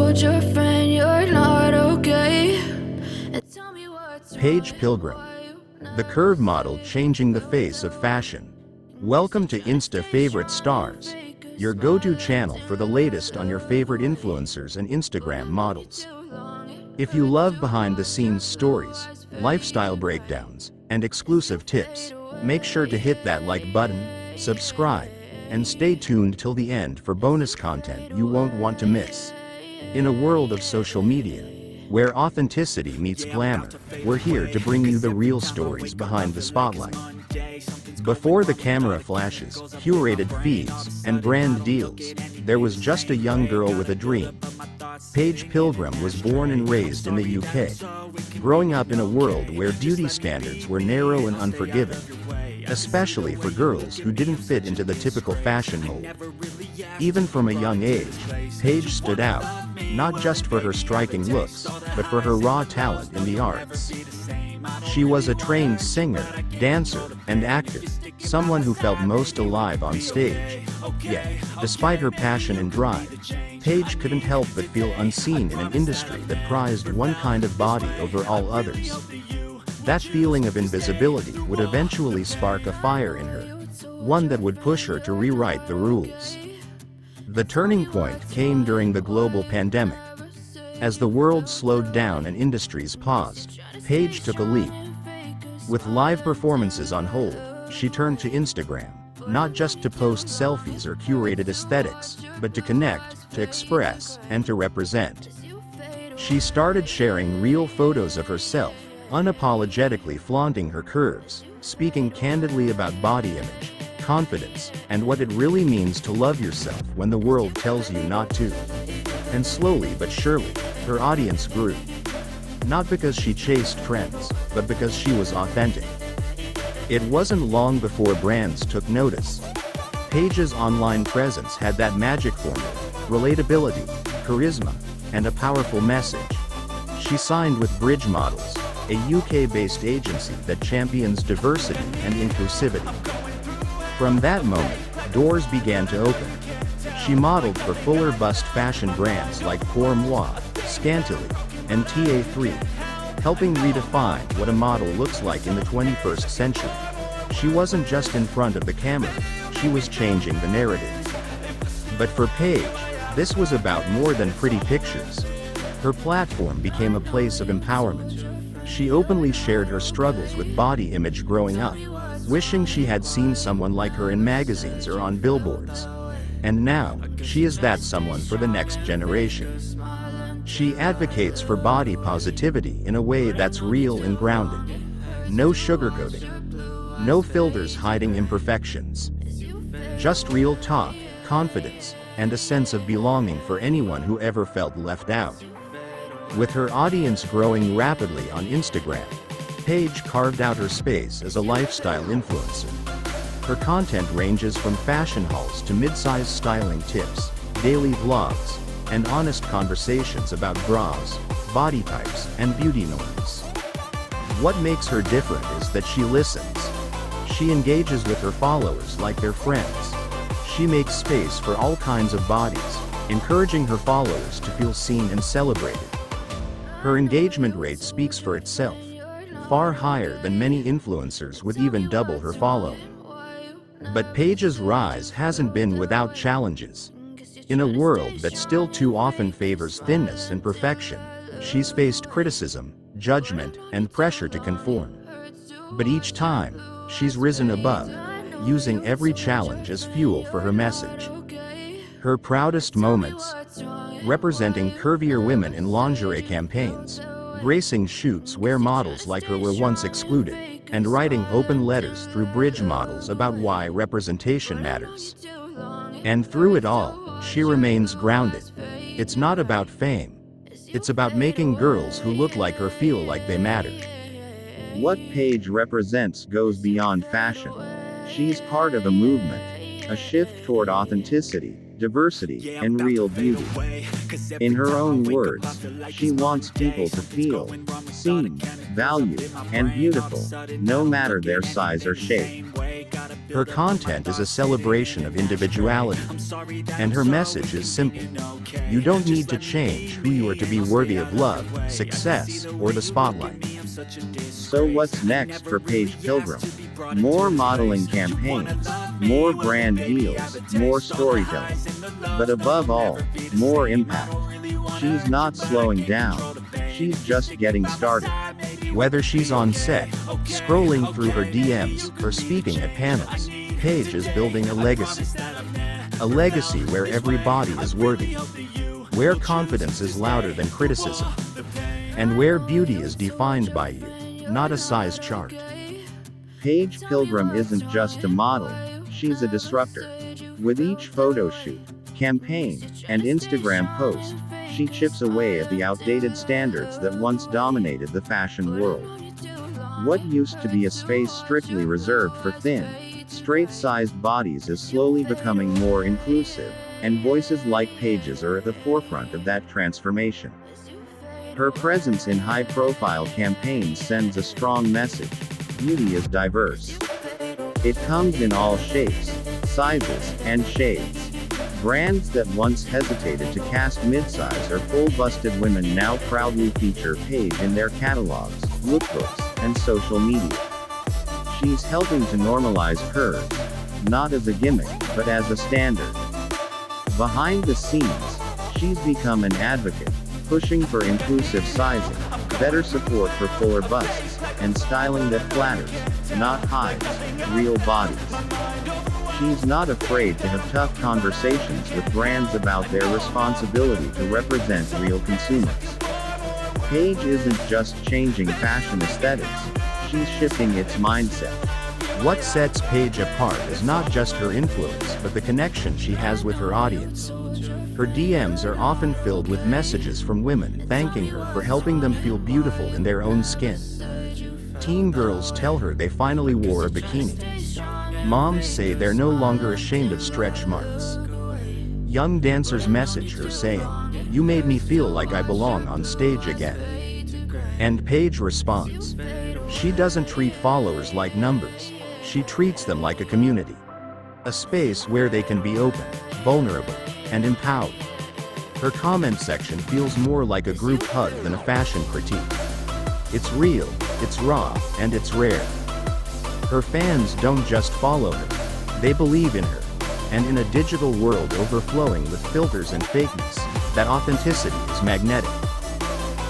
told your friend you're not okay. And tell me what's Paige Pilgrim, the curve model changing the face of fashion. Welcome to Insta Favorite Stars, your go-to channel for the latest on your favorite influencers and Instagram models. If you love behind-the-scenes stories, lifestyle breakdowns, and exclusive tips, make sure to hit that like button, subscribe, and stay tuned till the end for bonus content you won't want to miss. In a world of social media, where authenticity meets glamour, we're here to bring you the real stories behind the spotlight. Before the camera flashes, curated feeds, and brand deals, there was just a young girl with a dream. Paige Pilgrim was born and raised in the UK, growing up in a world where beauty standards were narrow and unforgiving, especially for girls who didn't fit into the typical fashion mold. Even from a young age, Paige stood out, not just for her striking looks, but for her raw talent in the arts. She was a trained singer, dancer, and actor, someone who felt most alive on stage. Yet, despite her passion and drive, Paige couldn't help but feel unseen in an industry that prized one kind of body over all others. That feeling of invisibility would eventually spark a fire in her, one that would push her to rewrite the rules. The turning point came during the global pandemic. As the world slowed down and industries paused, Paige took a leap. With live performances on hold, she turned to Instagram, not just to post selfies or curated aesthetics, but to connect, to express, and to represent. She started sharing real photos of herself, unapologetically flaunting her curves, speaking candidly about body image, confidence, and what it really means to love yourself when the world tells you not to. And slowly but surely, her audience grew. Not because she chased trends, but because she was authentic. It wasn't long before brands took notice. Paige's online presence had that magic formula: relatability, charisma, and a powerful message. She signed with Bridge Models, a UK-based agency that champions diversity and inclusivity. From that moment, doors began to open. She modeled for fuller bust fashion brands like Pour Moi, Scantily, and TA3, helping redefine what a model looks like in the 21st century. She wasn't just in front of the camera, she was changing the narrative. But for Paige, this was about more than pretty pictures. Her platform became a place of empowerment. She openly shared her struggles with body image growing up, wishing she had seen someone like her in magazines or on billboards. And now, she is that someone for the next generation. She advocates for body positivity in a way that's real and grounded. No sugarcoating. No filters hiding imperfections. Just real talk, confidence, and a sense of belonging for anyone who ever felt left out. With her audience growing rapidly on Instagram, Paige carved out her space as a lifestyle influencer. Her content ranges from fashion hauls to mid-size styling tips, daily vlogs, and honest conversations about bras, body types, and beauty norms. What makes her different is that she listens. She engages with her followers like their friends. She makes space for all kinds of bodies, encouraging her followers to feel seen and celebrated. Her engagement rate speaks for itself, far higher than many influencers with even double her following. But Paige's rise hasn't been without challenges. In a world that still too often favors thinness and perfection, she's faced criticism, judgment, and pressure to conform. But each time, she's risen above, using every challenge as fuel for her message. Her proudest moments: representing curvier women in lingerie campaigns, gracing shoots where models like her were once excluded, and writing open letters through Bridge Models about why representation matters. And through it all, she remains grounded. It's not about fame. It's about making girls who look like her feel like they matter. What Paige represents goes beyond fashion. She's part of a movement, a shift toward authenticity, diversity, and real beauty. In her own words, she wants people to feel seen, valued, and beautiful, no matter their size or shape. Her content is a celebration of individuality, and her message is simple. You don't need to change who you are to be worthy of love, success, or the spotlight. So what's next for Paige Pilgrim? More modeling campaigns, more brand deals, more storytelling. But above all, more impact. She's not slowing down. She's just getting started. Whether she's on set, scrolling through her DMs, or speaking at panels, Paige is building a legacy. A legacy where every body is worthy. Where confidence is louder than criticism. And where beauty is defined by you, not a size chart. Paige Pilgrim isn't just a model, she's a disruptor. With each photo shoot, campaign, and Instagram post, she chips away at the outdated standards that once dominated the fashion world. What used to be a space strictly reserved for thin, straight-sized bodies is slowly becoming more inclusive, and voices like Paige's are at the forefront of that transformation. Her presence in high-profile campaigns sends a strong message: beauty is diverse. It comes in all shapes, sizes, and shades. Brands that once hesitated to cast mid-size or full-busted women now proudly feature Paige in their catalogs, lookbooks, and social media. She's helping to normalize curves, not as a gimmick, but as a standard. Behind the scenes, she's become an advocate, pushing for inclusive sizing, better support for fuller busts, and styling that flatters, not hides, real bodies. She's not afraid to have tough conversations with brands about their responsibility to represent real consumers. Paige isn't just changing fashion aesthetics, she's shifting its mindset. What sets Paige apart is not just her influence but the connection she has with her audience. Her DMs are often filled with messages from women thanking her for helping them feel beautiful in their own skin. Teen girls tell her they finally wore a bikini. Moms say they're no longer ashamed of stretch marks. Young dancers message her saying, "You made me feel like I belong on stage again." And Paige responds. She doesn't treat followers like numbers, she treats them like a community. A space where they can be open, vulnerable, and empowered. Her comment section feels more like a group hug than a fashion critique. It's real, it's raw, and it's rare. Her fans don't just follow her, they believe in her. And in a digital world overflowing with filters and fakeness, that authenticity is magnetic.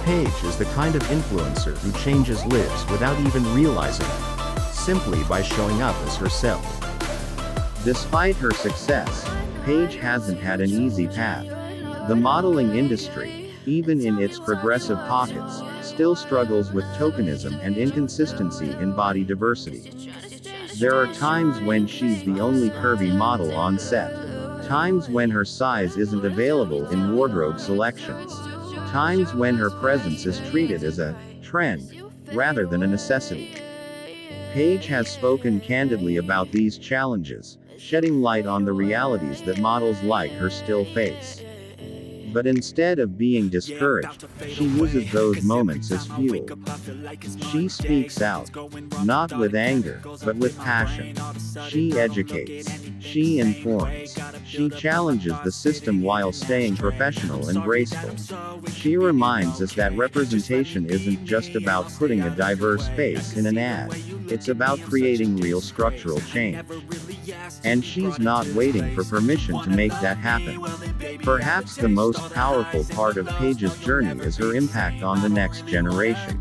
Paige is the kind of influencer who changes lives without even realizing it, simply by showing up as herself. Despite her success, Paige hasn't had an easy path. The modeling industry, even in its progressive pockets, still struggles with tokenism and inconsistency in body diversity. There are times when she's the only curvy model on set. Times when her size isn't available in wardrobe selections. Times when her presence is treated as a trend, rather than a necessity. Paige has spoken candidly about these challenges, shedding light on the realities that models like her still face. But instead of being discouraged, she uses those moments as fuel. She speaks out, not with anger, but with passion. She educates. She informs. She challenges the system while staying professional and graceful. She reminds us that representation isn't just about putting a diverse face in an ad. It's about creating real structural change. And she's not waiting for permission to make that happen. Perhaps the most powerful part of Paige's journey is her impact on the next generation.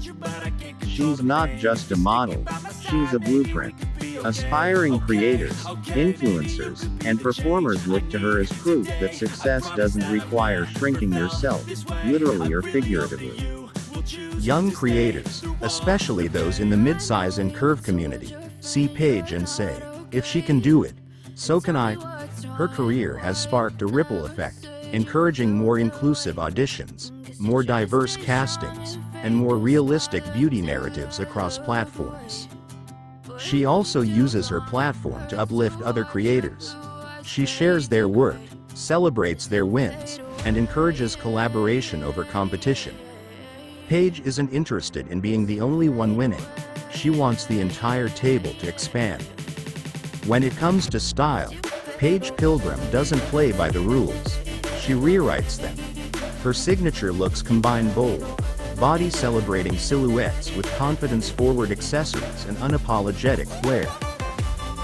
She's not just a model, she's a blueprint. Aspiring creators, influencers, and performers look to her as proof that success doesn't require shrinking yourself, literally or figuratively. Young creators, especially those in the mid-size and curve community, see Paige and say, "If she can do it, so can I." Her career has sparked a ripple effect, encouraging more inclusive auditions, more diverse castings, and more realistic beauty narratives across platforms. She also uses her platform to uplift other creators. She shares their work, celebrates their wins, and encourages collaboration over competition. Paige isn't interested in being the only one winning. She wants the entire table to expand. When it comes to style, Paige Pilgrim doesn't play by the rules. She rewrites them. Her signature looks combine bold, body-celebrating silhouettes with confidence-forward accessories and unapologetic flair.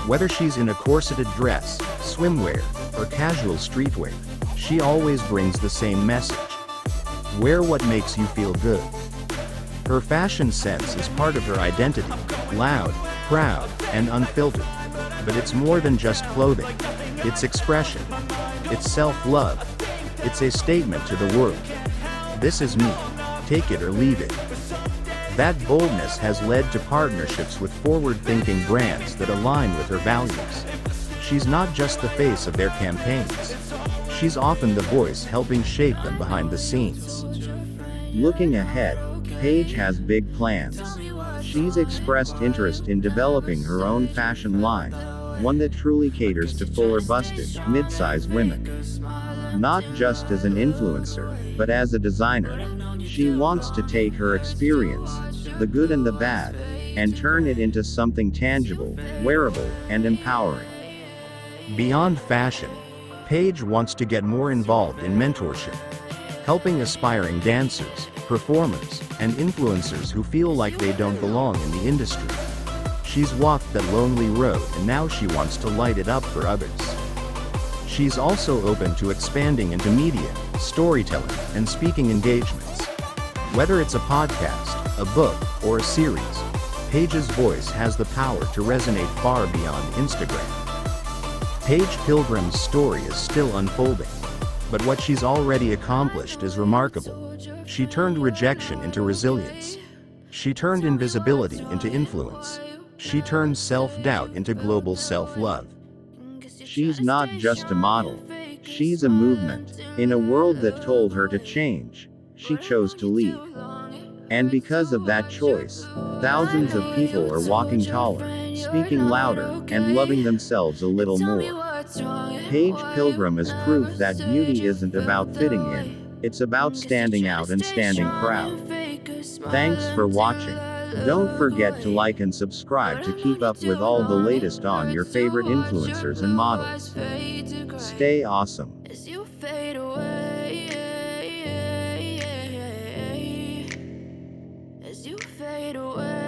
Whether she's in a corseted dress, swimwear, or casual streetwear, she always brings the same message. Wear what makes you feel good. Her fashion sense is part of her identity, loud, proud, and unfiltered. But it's more than just clothing. It's expression. It's self-love. It's a statement to the world. This is me. Take it or leave it. That boldness has led to partnerships with forward-thinking brands that align with her values. She's not just the face of their campaigns. She's often the voice helping shape them behind the scenes. Looking ahead, Paige has big plans. She's expressed interest in developing her own fashion line, one that truly caters to full or busted, mid-size women. Not just as an influencer, but as a designer. She wants to take her experience, the good and the bad, and turn it into something tangible, wearable, and empowering. Beyond fashion, Paige wants to get more involved in mentorship, helping aspiring dancers, performers, and influencers who feel like they don't belong in the industry. She's walked that lonely road and now she wants to light it up for others. She's also open to expanding into media, storytelling, and speaking engagements. Whether it's a podcast, a book, or a series, Paige's voice has the power to resonate far beyond Instagram. Paige Pilgrim's story is still unfolding, but what she's already accomplished is remarkable. She turned rejection into resilience. She turned invisibility into influence. She turned self-doubt into global self-love. She's not just a model. She's a movement. In a world that told her to change, she chose to lead. And because of that choice, thousands of people are walking taller, speaking louder, and loving themselves a little more. Paige Pilgrim is proof that beauty isn't about fitting in, it's about standing out and standing proud. Thanks for watching. Don't forget to like and subscribe to keep up with all the latest on your favorite influencers and models. Stay awesome. As you fade away, as you fade away.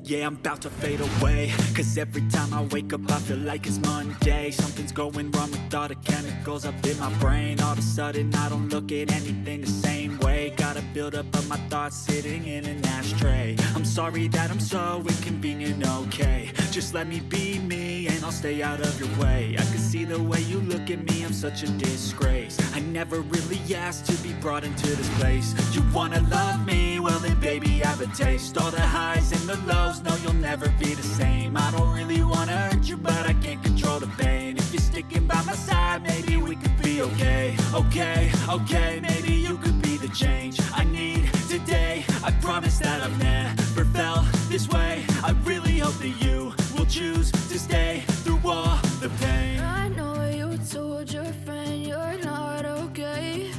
Yeah, I'm about to fade away, cause every time I wake up I feel like it's Monday. Something's going wrong with all the chemicals up in my brain. All of a sudden I don't look at anything the same way. Gotta build up of my thoughts sitting in an ashtray. I'm sorry that I'm so inconvenient, okay. Just let me be me and I'll stay out of your way. I can see the way you look at me, I'm such a disgrace. I never really asked to be brought into this place. You wanna love me? Well then baby have a taste. All the highs and the lows, no you'll never be the same. I don't really wanna hurt you but I can't control the pain. If you're sticking by my side, maybe we could be okay. Okay, maybe you could be the change I need today. I promise that I've never felt this way. I really hope that you will choose to stay through all the pain. I know you told your friend you're not okay,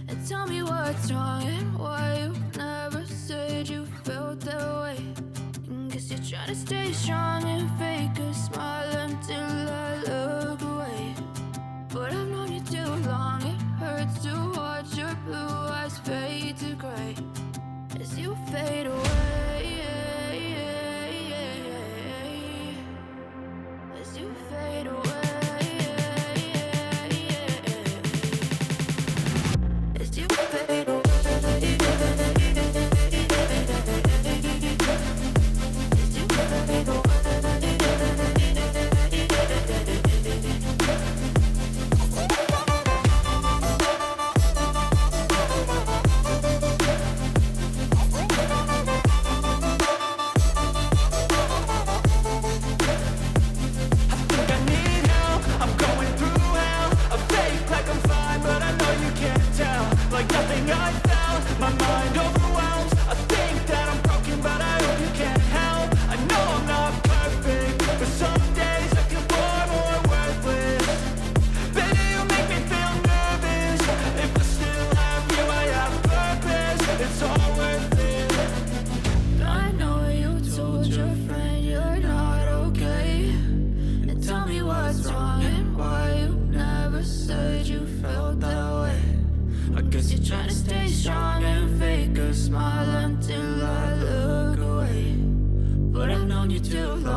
and tell me what's wrong and why you never said you felt that way. Guess you're trying to stay strong and fake a smile until I look away. But I've known you too long, it hurts to watch your blue eyes fade to gray as you fade away, as you fade away, as you fade away. As you fade away. Cause you're trying to stay strong and fake a smile until I look away. But I've known you too long